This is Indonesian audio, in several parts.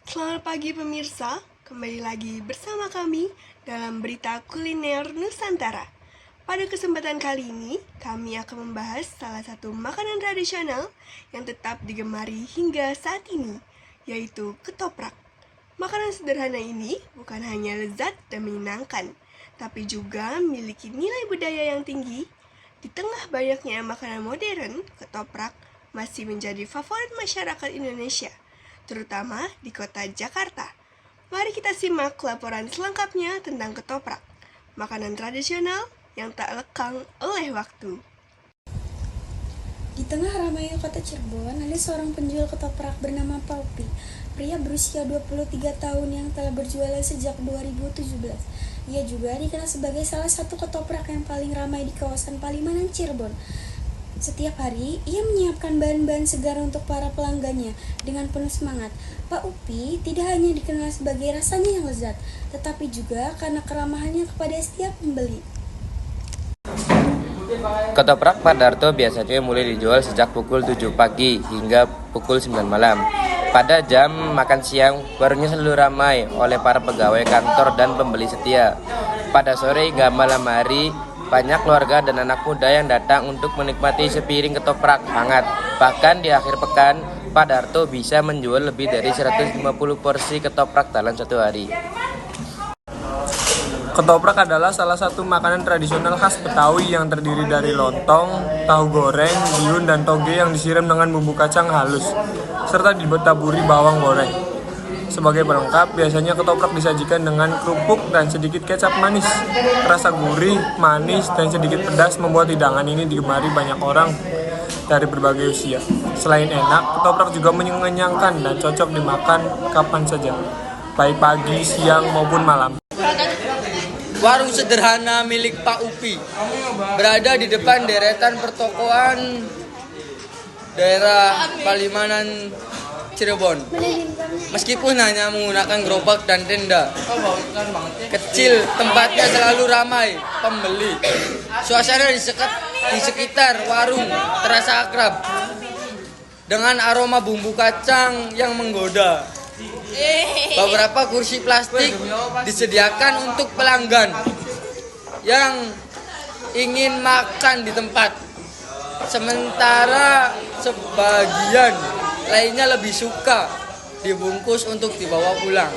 Selamat pagi pemirsa, kembali lagi bersama kami dalam berita kuliner Nusantara. Pada kesempatan kali ini, kami akan membahas salah satu makanan tradisional yang tetap digemari hingga saat ini, yaitu ketoprak. Makanan sederhana ini bukan hanya lezat dan menyenangkan, tapi juga memiliki nilai budaya yang tinggi. Di tengah banyaknya makanan modern, ketoprak masih menjadi favorit masyarakat Indonesia, terutama di kota Jakarta. Mari kita simak laporan selengkapnya tentang ketoprak, makanan tradisional yang tak lekang oleh waktu. Di tengah ramainya kota Cirebon, ada seorang penjual ketoprak bernama Pak Upi, pria berusia 23 tahun yang telah berjualan sejak 2017. Ia juga dikenal sebagai salah satu ketoprak yang paling ramai di kawasan Palimanan, Cirebon. Setiap hari, ia menyiapkan bahan-bahan segar untuk para pelanggannya dengan penuh semangat. Pak Upi tidak hanya dikenal sebagai rasanya yang lezat, tetapi juga karena keramahannya kepada setiap pembeli. Ketoprak Pak Darto biasanya mulai dijual sejak pukul 7 pagi hingga pukul 9 malam. Pada jam makan siang, warungnya selalu ramai oleh para pegawai kantor dan pembeli setia. Pada sore hingga malam hari, banyak keluarga dan anak muda yang datang untuk menikmati sepiring ketoprak hangat. Bahkan di akhir pekan, Pak Darto bisa menjual lebih dari 150 porsi ketoprak dalam satu hari. Ketoprak adalah salah satu makanan tradisional khas Betawi yang terdiri dari lontong, tahu goreng, bihun, dan toge yang disiram dengan bumbu kacang halus, serta ditaburi bawang goreng. Sebagai pelengkap, biasanya ketoprak disajikan dengan kerupuk dan sedikit kecap manis. Rasa gurih, manis, dan sedikit pedas membuat hidangan ini digemari banyak orang dari berbagai usia. Selain enak, ketoprak juga mengenyangkan dan cocok dimakan kapan saja, baik pagi, siang, maupun malam. Warung sederhana milik Pak Upi berada di depan deretan pertokoan daerah Palimanan, Cirebon. Meskipun hanya menggunakan gerobak dan tenda kecil, tempatnya selalu ramai pembeli. Suasana di sekitar warung terasa akrab dengan aroma bumbu kacang yang menggoda. Beberapa kursi plastik disediakan untuk pelanggan yang ingin makan di tempat. Sementara sebagian lainnya lebih suka dibungkus untuk dibawa pulang.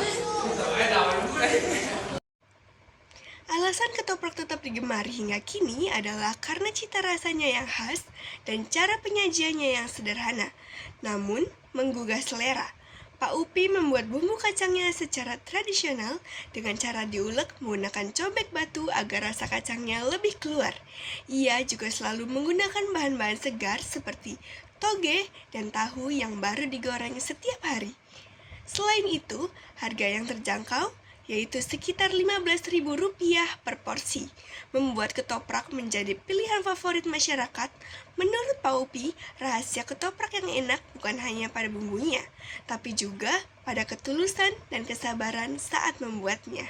Alasan ketoprak tetap digemari hingga kini adalah karena cita rasanya yang khas dan cara penyajiannya yang sederhana, namun menggugah selera. Pak Upi membuat bumbu kacangnya secara tradisional dengan cara diulek menggunakan cobek batu agar rasa kacangnya lebih keluar. Ia juga selalu menggunakan bahan-bahan segar seperti toge dan tahu yang baru digoreng setiap hari. Selain itu, harga yang terjangkau, yaitu sekitar Rp15.000 per porsi, membuat ketoprak menjadi pilihan favorit masyarakat. Menurut Pak Upi, rahasia ketoprak yang enak bukan hanya pada bumbunya, tapi juga pada ketulusan dan kesabaran saat membuatnya.